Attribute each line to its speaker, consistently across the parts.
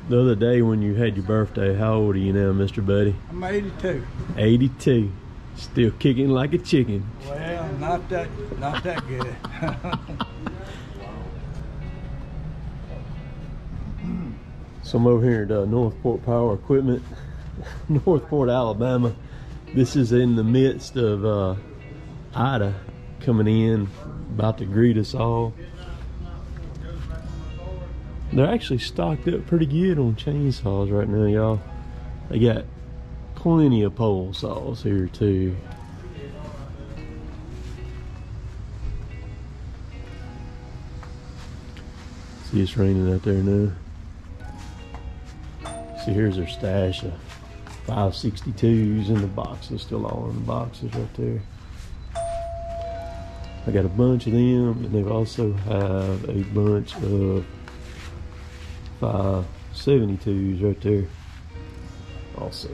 Speaker 1: The other day when you had your birthday, how old are you now, Mr. Buddy?
Speaker 2: I'm 82.
Speaker 1: 82. Still kicking like a chicken.
Speaker 2: Well, not that good.
Speaker 1: So I'm over here at Northport Power Equipment, Northport, Alabama. This is in the midst of Ida coming in, about to greet us all. They're actually stocked up pretty good on chainsaws right now, y'all. They got plenty of pole saws here too. See, it's raining out there now. See, here's their stash of 562s in the boxes, still all in the boxes right there. I got a bunch of them, and they also have a bunch of 572s right there also.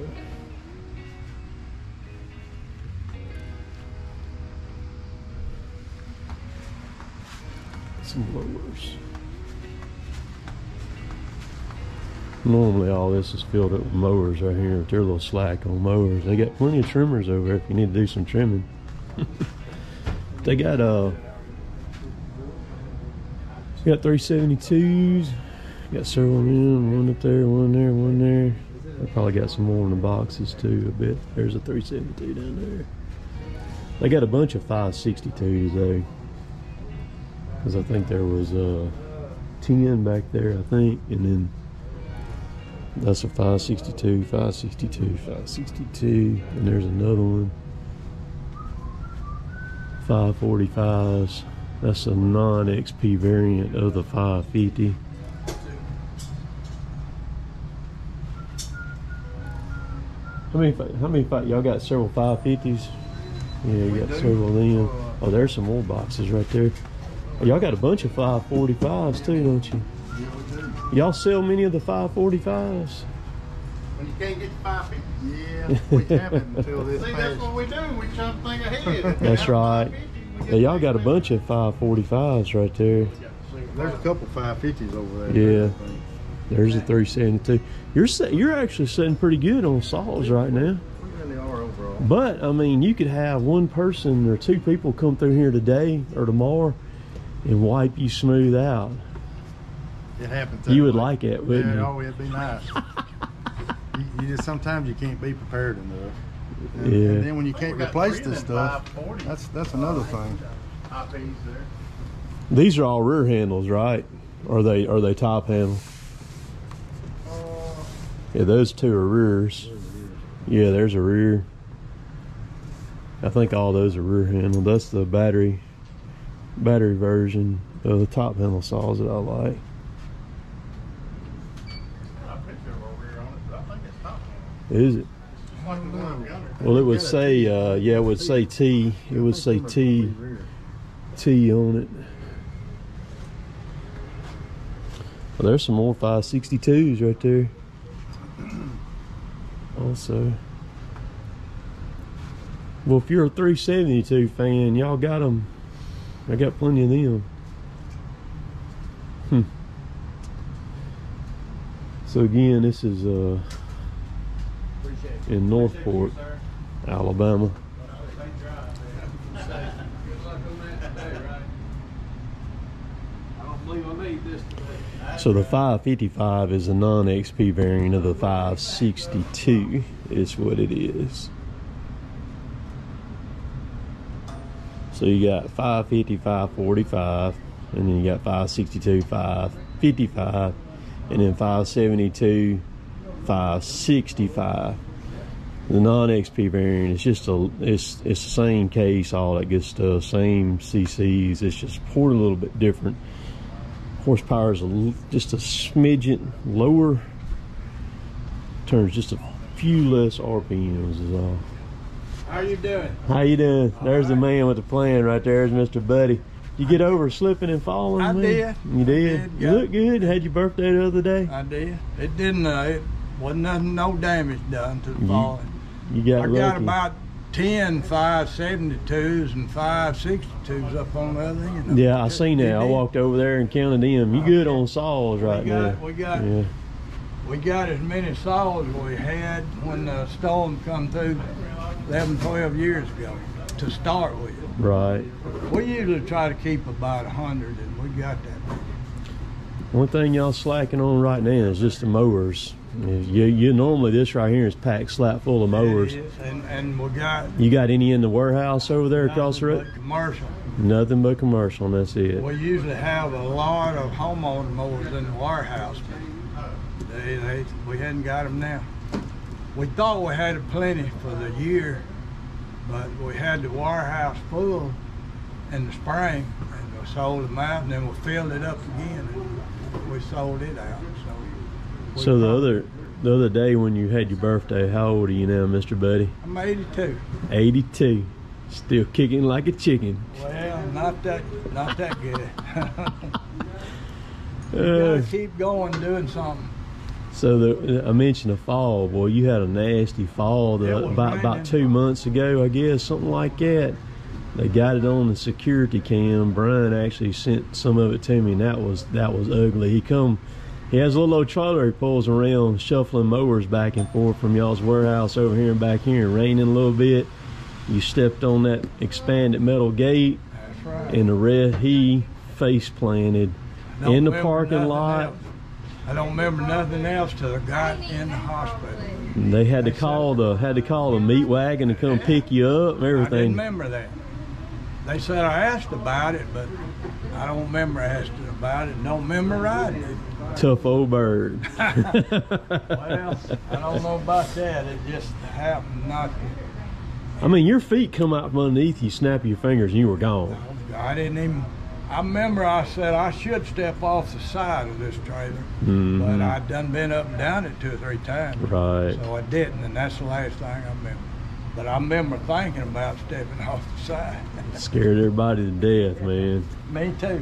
Speaker 1: Some blowers. Normally all this is filled up with mowers right here, but they're a little slack on mowers. They got plenty of trimmers over there if you need to do some trimming. They got 372s. Got several of them, one up there, one there, one there. They probably got some more in the boxes too a bit. There's a 372 down there. They got a bunch of 562s though, because I think there was 10 back there, I think, and then that's a 562, 562, 562, and there's another one. 545s. That's a non-XP variant of the 550. How many y'all got several 550s? Yeah, you got several of them. Oh, there's some more boxes right there. Y'all got a bunch of 545s too, don't you? Y'all sell many of the 545s?
Speaker 3: When you can't get the 550. Yeah, we haven't until this. See, that's what we do. We try to think ahead.
Speaker 1: That's right. Yeah, y'all got a bunch of 545s right there.
Speaker 3: There's a couple 550s over there.
Speaker 1: Yeah. There's a 372. You're actually sitting pretty good on saws right now.
Speaker 3: We really are overall.
Speaker 1: But I mean, you could have one person or two people come through here today or tomorrow and wipe you smooth out.
Speaker 3: It happens.
Speaker 1: You would like it, wouldn't you?
Speaker 3: Oh, it'd be nice. you just sometimes you can't be prepared enough. And,
Speaker 1: yeah.
Speaker 3: And then when you can't replace this stuff, that's another thing.
Speaker 1: These are all rear handles, right? Or are they top handle? Yeah, those two are rears. Yeah, there's a rear. I think all those are rear handle. That's the battery version of the top handle saws that I like. Is it? Well, it would say, yeah, it would say T. It would say T on it. Well, there's some more 562s right there. Also, well, if you're a 372 fan, y'all got them. I got plenty of them. So again, this is in Northport, Alabama. So the 555 is a non-XP variant of the 562 is what it is. So you got 550, 545, and then you got 562, 555, and then 572, 565. The non-XP variant is just it's the same case, all that good stuff, same CCs. It's just poured a little bit different. Horsepower is just a smidgen lower. Turns just a few less RPMs is all.
Speaker 2: How you doing?
Speaker 1: How you doing? There's the man with the plan right there. There's Mr. Buddy. You get over slipping and falling?
Speaker 2: I did.
Speaker 1: You did? You look good. Had your birthday the other day?
Speaker 2: I did. It didn't, it wasn't nothing, no damage done to the falling.
Speaker 1: You got lucky.
Speaker 2: I got about 10 572s and 562s up on the other end.
Speaker 1: Yeah, I seen that. I walked over there and counted them. You good on saws right now?
Speaker 2: We got We got as many saws as we had when the storm come through 11, 12 years ago to start with.
Speaker 1: Right.
Speaker 2: We usually try to keep about 100, and we got that.
Speaker 1: One thing y'all slacking on right now is just the mowers. You normally, this right here is packed slap full of mowers.
Speaker 2: It is, and we got.
Speaker 1: You got any in the warehouse over there across the road?
Speaker 2: Commercial.
Speaker 1: Nothing but commercial, and that's it.
Speaker 2: We usually have a lot of homeowner mowers in the warehouse. We hadn't got them now. We thought we had plenty for the year, but we had the warehouse full in the spring, and we sold them out, and then we filled it up again, and we sold it out.
Speaker 1: So the other day when you had your birthday, how old are you now, Mr. Buddy?
Speaker 2: I'm 82.
Speaker 1: 82. Still kicking like a chicken.
Speaker 2: Well, not that good. You gotta keep going, doing something.
Speaker 1: So I mentioned a fall. Boy, you had a nasty fall about 2 months ago, I guess, something like that. They got it on the security cam. Brian actually sent some of it to me, and that was ugly. He has a little old trailer he pulls around, shuffling mowers back and forth from y'all's warehouse over here and back here, and raining a little bit. You stepped on that expanded metal gate.
Speaker 2: That's right.
Speaker 1: And the rest, he face planted in the parking lot.
Speaker 2: I don't remember nothing else till I got in the hospital.
Speaker 1: They had to call the meat wagon to come pick you up and everything.
Speaker 2: I didn't remember that. They said I asked about it, but I don't remember asking about it. Don't remember riding it.
Speaker 1: Tough old bird.
Speaker 2: Well, I don't know about that. It just happened not to.
Speaker 1: I mean, your feet come out from underneath you, snap your fingers, and you were gone.
Speaker 2: I didn't even. I remember I said I should step off the side of this trailer, but I'd done been up and down it 2 or 3 times.
Speaker 1: Right.
Speaker 2: So I didn't, and that's the last thing I remember. But I remember thinking about stepping off the side.
Speaker 1: Scared everybody to death, man.
Speaker 2: Me too.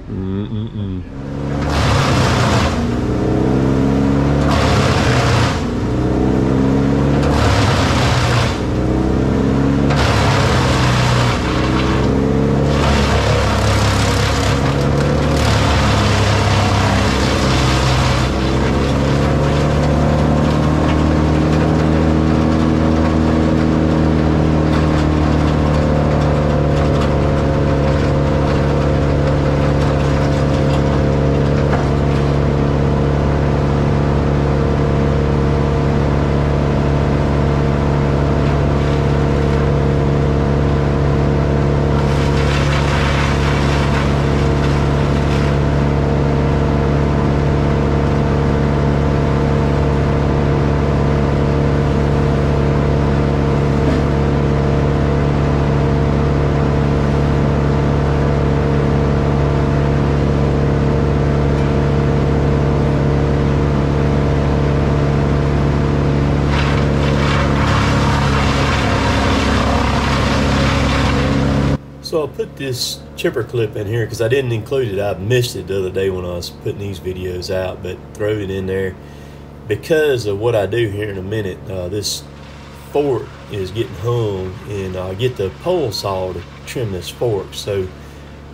Speaker 1: So I put this chipper clip in here because I didn't include it. I missed it the other day when I was putting these videos out, but throw it in there because of what I do here in a minute. This fork is getting hung, and I get the pole saw to trim this fork. So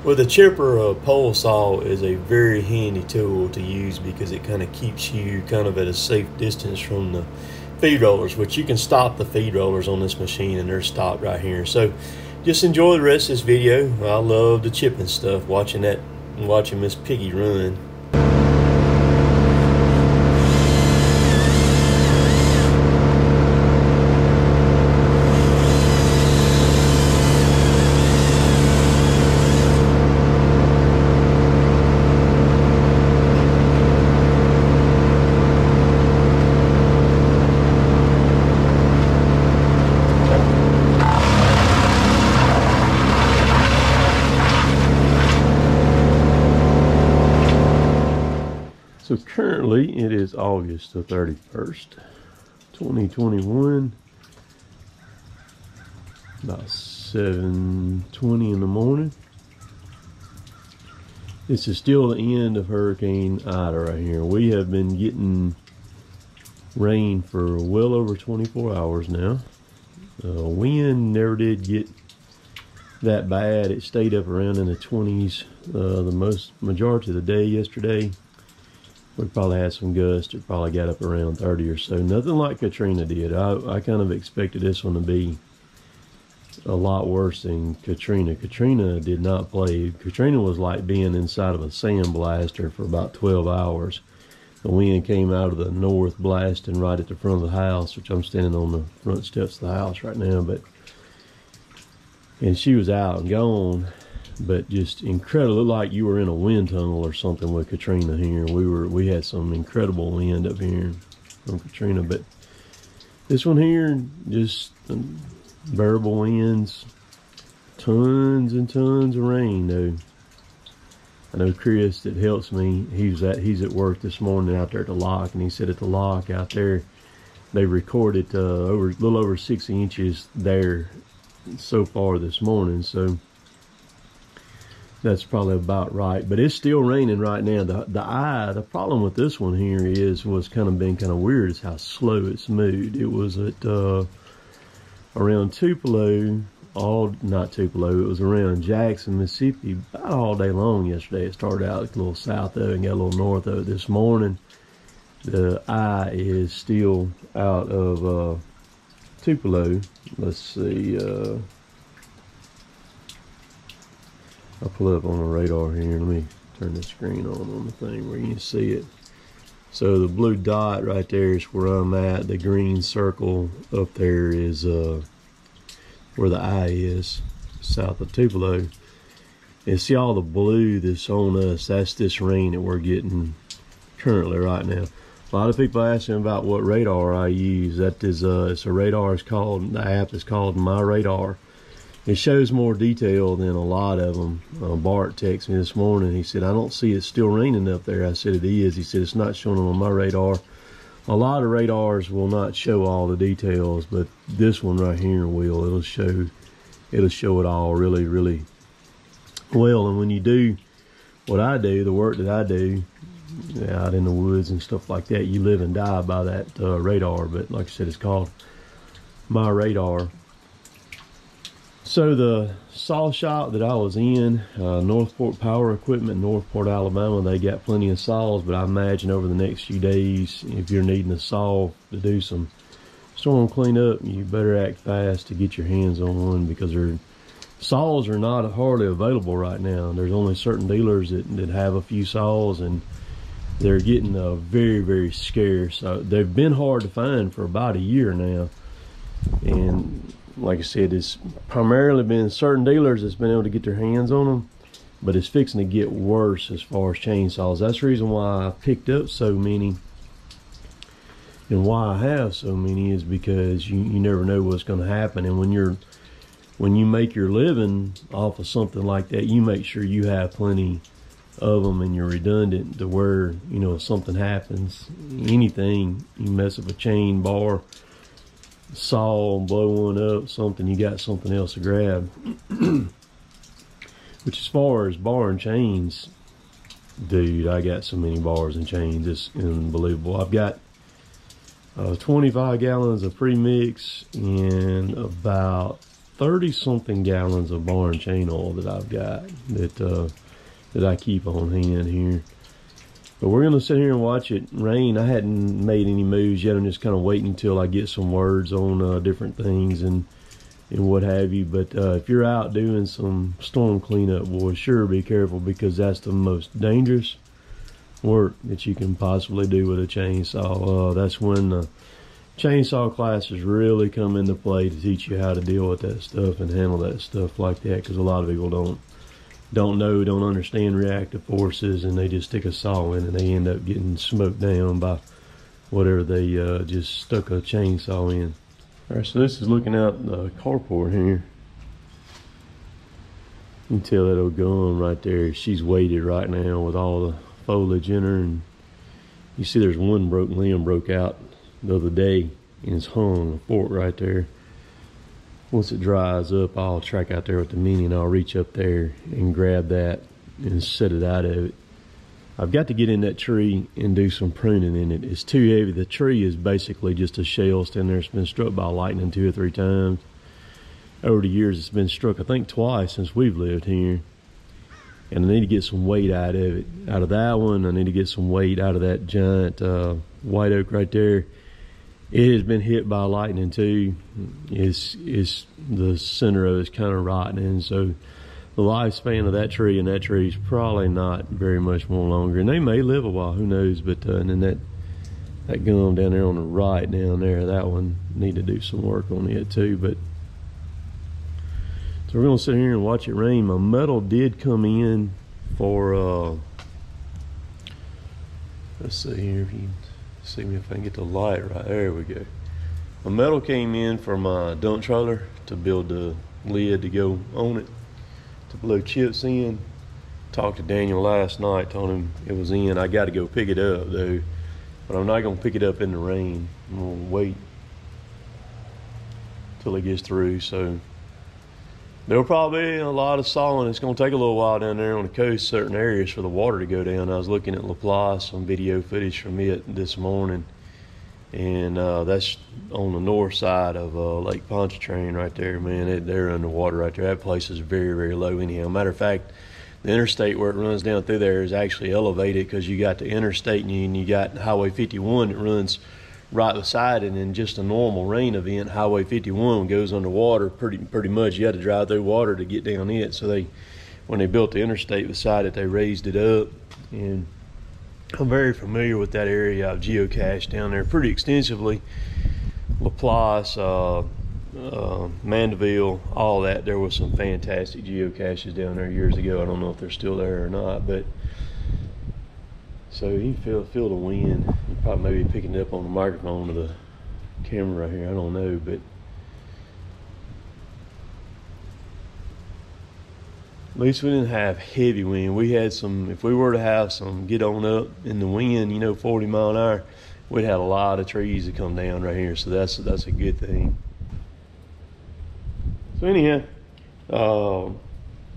Speaker 1: with a chipper, a pole saw is a very handy tool to use because it kind of keeps you kind of at a safe distance from the feed rollers, which you can stop the feed rollers on this machine, and they're stopped right here. So just enjoy the rest of this video. I love the chipping stuff, watching Miss Piggy run. So currently it is August the 31st, 2021, about 7:20 in the morning. This is still the end of Hurricane Ida right here. We have been getting rain for well over 24 hours now. Wind never did get that bad. It stayed up around in the 20s the majority of the day yesterday. We probably had some gusts. It probably got up around 30 or so. Nothing like Katrina did. I kind of expected this one to be a lot worse than Katrina. Katrina did not play. Katrina was like being inside of a sandblaster for about 12 hours. The wind came out of the north, blasting right at the front of the house, which I'm standing on the front steps of the house right now. And she was out and gone, but just incredible. Looked like you were in a wind tunnel or something with Katrina here. We had some incredible wind up here from Katrina, but this one here, just bearable winds, tons and tons of rain though. I know Chris that helps me, he's at work this morning out there at the lock, and he said at the lock out there they recorded a little over 6 inches there so far this morning, so that's probably about right. But it's still raining right now. The problem with this one here was kind of weird is how slow it's moved. It was at around Tupelo, not Tupelo, it was around Jackson, Mississippi, about all day long yesterday. It started out a little south of it and got a little north of it this morning. The eye is still out of Tupelo. Let's see, I'll pull up on the radar here. Let me turn the screen on the thing where you can see it. So the blue dot right there is where I'm at. The green circle up there is where the eye is, south of Tupelo. And see all the blue that's on us, that's this rain that we're getting currently right now. A lot of people asking about what radar I use. That is, it's a radar. The app is called My Radar. It shows more detail than a lot of them. Bart texted me this morning. He said, I don't see it still raining up there. I said, it is. He said, it's not showing on my radar. A lot of radars will not show all the details, but this one right here will. It'll show it all really, really well. And when you do what I do, the work that I do out in the woods and stuff like that, you live and die by that radar. But like I said, it's called My Radar. So the saw shop that I was in, Northport Power Equipment, Northport, Alabama, they got plenty of saws, but I imagine over the next few days, if you're needing a saw to do some storm cleanup, you better act fast to get your hands on one, because saws are not hardly available right now. There's only certain dealers that have a few saws, and they're getting very, very scarce. They've been hard to find for about a year now, and like I said, it's primarily been certain dealers that's been able to get their hands on them, but it's fixing to get worse as far as chainsaws. That's the reason why I picked up so many, and why I have so many is because you never know what's going to happen. And when you make your living off of something like that, you make sure you have plenty of them and you're redundant to where, you know, if something happens, anything, you mess up a chain, bar, saw, blow one up, something, you got something else to grab. Which, as far as bar and chains, dude, I got so many bars and chains, it's unbelievable. I've got 25 gallons of pre-mix and about 30 something gallons of bar and chain oil that I've got that I keep on hand here. But we're going to sit here and watch it rain. I hadn't made any moves yet. I'm just kind of waiting until I get some words on different things and what have you. But if you're out doing some storm cleanup, boy, sure be careful, because that's the most dangerous work that you can possibly do with a chainsaw. That's when the chainsaw classes really come into play to teach you how to deal with that stuff and handle that stuff like that, because a lot of people don't understand reactive forces, and they just stick a saw in and they end up getting smoked down by whatever they just stuck a chainsaw in. Alright, so this is looking out the carport here. You can tell that old gun right there, she's weighted right now with all the foliage in her, and you see there's one limb broke out the other day, and it's hung a fork right there. Once it dries up, I'll track out there with the mini and I'll reach up there and grab that and set it out of it. I've got to get in that tree and do some pruning in it. It's too heavy. The tree is basically just a shell standing there. It's been struck by lightning 2 or 3 times. Over the years, it's been struck, I think, twice since we've lived here. and I need to get some weight out of it. Out of that one, I need to get some weight out of that giant white oak right there. It has been hit by lightning too. It's the center of it's kind of rotten, and so the lifespan of that tree and that tree is probably not very much more longer. And they may live a while, who knows? But and then that gum down there on the right down there, that one need to do some work on it too. But so we're gonna sit here and watch it rain. My metal did come in for let's see here if you can see me, if I can get the light right. There we go. My metal came in for my dump trailer to build the lid to go on it, to blow chips in. Talked to Daniel last night, told him it was in. I got to go pick it up though, but I'm not gonna pick it up in the rain. I'm gonna wait till it gets through. So there'll probably be a lot of sawing. It's gonna take a little while down there on the coast, certain areas, for the water to go down. I was looking at Laplace, some video footage from it this morning, and that's on the north side of Lake Pontchartrain right there, man. They're underwater right there. That place is very, very low anyhow. Matter of fact, the interstate where it runs down through there is actually elevated, because you got the interstate and you got Highway 51 that runs right beside it. And in just a normal rain event, Highway 51 goes underwater pretty much. You had to drive through water to get down it. So when they built the interstate beside it, they raised it up. And I'm very familiar with that area. I've geocached down there pretty extensively. Laplace, Mandeville, all that. There was some fantastic geocaches down there years ago. I don't know if they're still there or not, but so you can feel the wind. You probably maybe picking it up on the microphone of the camera right here. I don't know, but at least we didn't have heavy wind. We had some. If we were to have some get on up in the wind, 40 mile an hour, we'd have a lot of trees that come down right here. So that's a good thing. So anyhow,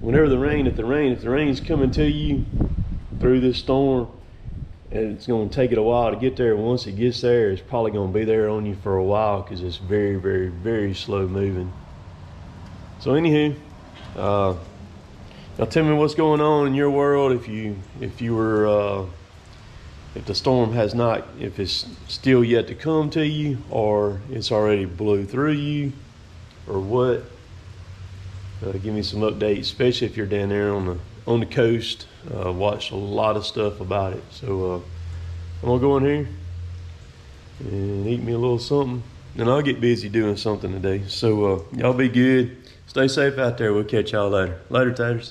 Speaker 1: whenever if the rain's coming to you through this storm, and it's going to take it a while to get there. Once it gets there, it's probably going to be there on you for a while, because it's very, very, very slow moving. So anywho, now tell me what's going on in your world. If the storm has not, if it's still yet to come to you, or it's already blew through you, or what. Give me some updates, especially if you're down there on the coast. Watched a lot of stuff about it. So I'm gonna go in here and eat me a little something, and I'll get busy doing something today. So y'all be good, stay safe out there. We'll catch y'all later. Taters.